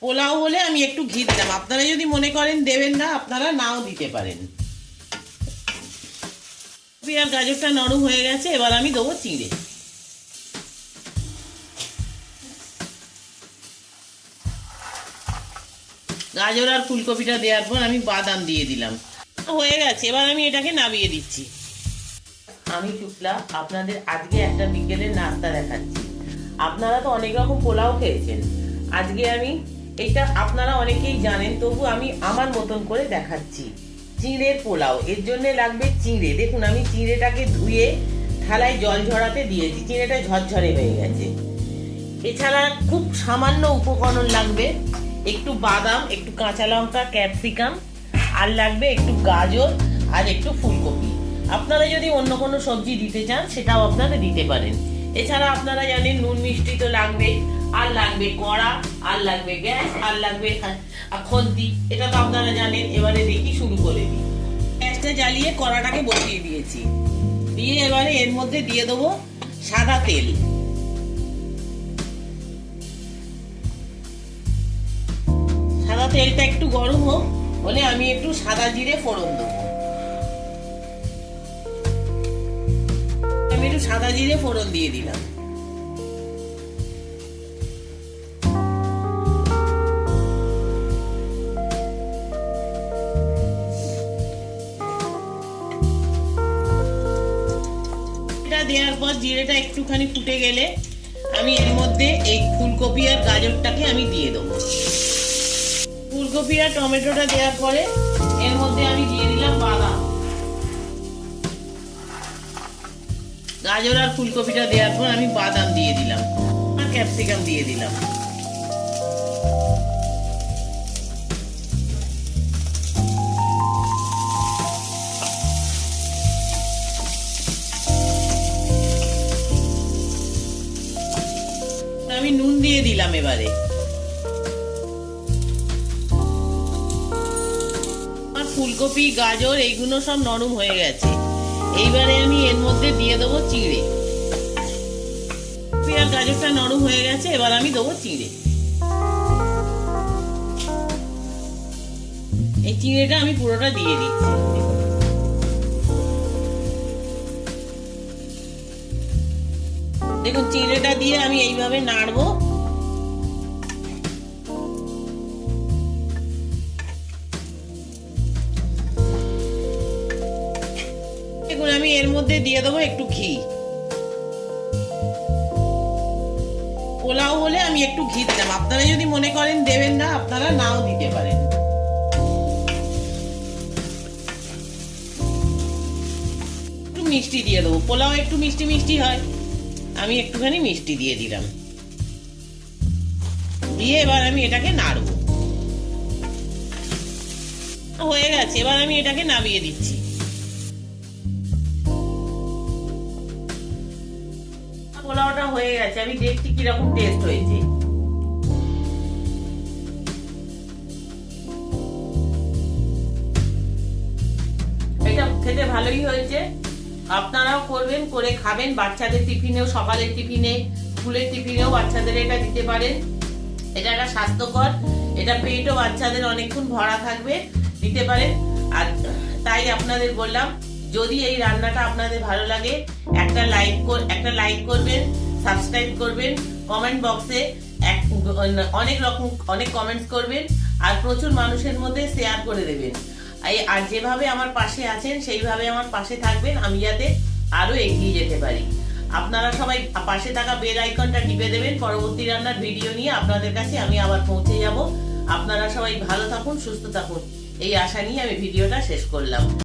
পোলাও বলে আমি একটু ঘি দিলাম, আপনারা যদি মনে করেন দেবেন না আপনারা নাও দিতে পারেন। আর গাজরটা নরম হয়ে গেছে, এবার আমি দেবো চিঁড়ে। গাজর আর ফুলকপিটা দেওয়ার পর আমি বাদাম দিয়ে দিলাম, হয়ে গেছে। এবার আমি এটাকে নামিয়ে দিচ্ছি। আমি শুক্লা আপনাদের আজকে একটা বিকেলের নাস্তা দেখাচ্ছি। আপনারা তো অনেক রকম পোলাও খেয়েছেন, আজকে আমি এটা আপনারা অনেকেই জানেন, তবু আমি আমার মতন করে দেখাচ্ছি। চিঁড়ের পোলাও, এর জন্য লাগবে চিঁড়ে। দেখুন আমি চিঁড়েটাকে ধুয়ে থালায় জল ঝরাতে দিয়েছি, চিঁড়েটা ঝরঝরে হয়ে গেছে। এছাড়া খুব সামান্য উপকরণ লাগবে, একটু বাদাম, একটু কাঁচা লঙ্কা, ক্যাপসিকাম, আর লাগবে একটু গাজর আর একটু ফুলকপি। আপনারা যদি অন্য কোনো সবজি দিতে চান সেটাও আপনারা দিতে পারেন। এছাড়া আপনারা জানেন নুন মিষ্টি তো লাগবে, আর লাগবে কড়া, আর লাগবে গ্যাস, আর লাগবে খন্তি, এটা তো আপনারা জানেন। এবারে দেখি শুরু করে দিই। গ্যাসটা জ্বালিয়ে কড়াটাকে বসিয়ে দিয়েছি, দিয়ে এবারে এর মধ্যে দিয়ে দেবো সাদা তেল। সাদা তেলটা একটু গরম হোক, হলে আমি একটু সাদা জিরে ফোড়ন দেবো। আমি একটু সাদা জিরে ফোড়ন দিয়ে দিলাম। এটা দেওয়ার পর জিরেটা একটুখানি ফুটে গেলে আমি এর মধ্যে এই ফুলকপি আর গাজরটাকে আমি দিয়ে দেবো। ফুলকপি আর টমেটোটা দেওয়ার পরে এর মধ্যে আমি দিয়ে দিলাম বাদাম। গাজর আর ফুলকপিটা দেওয়ার পর আমি বাদাম দিয়ে দিলাম আর ক্যাপসিকাম দিয়ে দিলাম। আমি নুন দিয়ে দিলাম। এবারে ফুলকপি গাজর এইগুলো সব নরম হয়ে গেছে, এইবারে আমি এর মধ্যে দিয়ে দেবো চিঁড়ে। আর গাজরটা নরম হয়ে গেছে, এবার আমি দেবো চিঁড়ে। এই চিঁড়েটা আমি পুরোটা দিয়ে দিচ্ছি। দেখুন চিঁড়েটা দিয়ে আমি এইভাবে নাড়বো। দেখুন আমি এর মধ্যে দিয়ে দেবো একটু ঘি। পোলাও হলে আমি একটু ঘি দিলাম, আপনারা যদি মনে করেন দেবেন না আপনারা নাও দিতে পারেন। একটু মিষ্টি দিয়ে দেবো, পোলাও একটু মিষ্টি মিষ্টি হয়, আমি একটুখানি মিষ্টি দিয়ে দিলাম। দিয়ে এবার আমি এটাকে নাড়বো। হয়ে গেছে, এবার আমি এটাকে নামিয়ে দিচ্ছি। পোলাওটা হয়ে গেছে, আমি দেখছি কিরকম টেস্ট হয়েছে। এটা খেতে ভালোই হয়েছে, আপনারাও করবেন, করে খাবেন। বাচ্চাদের টিফিনেও, সকালের টিফিনে, স্কুলের টিফিনেও বাচ্চাদের এটা দিতে পারেন। এটা একটা স্বাস্থ্যকর, এটা পেটও বাচ্চাদের অনেকক্ষণ ভরা থাকবে, দিতে পারেন। আর তাই আপনাদের বললাম, যদি এই রান্নাটা আপনাদের ভালো লাগে একটা লাইক করবেন, সাবস্ক্রাইব করবেন, কমেন্ট বক্সে অনেক কমেন্টস করবেন, আর প্রচুর মানুষের মধ্যে শেয়ার করে দেবেন। আর যেভাবে আমার পাশে আছেন সেইভাবে আমার পাশে থাকবেন, আমি যাতে আরো এগিয়ে যেতে পারি। আপনারা সবাই পাশে থাকা বেল আইকনটা টিপে দেবেন, পরবর্তী রান্নার ভিডিও নিয়ে আপনাদের কাছে আমি আবার পৌঁছে যাব। আপনারা সবাই ভালো থাকুন, সুস্থ থাকুন, এই আশা নিয়ে আমি ভিডিওটা শেষ করলাম।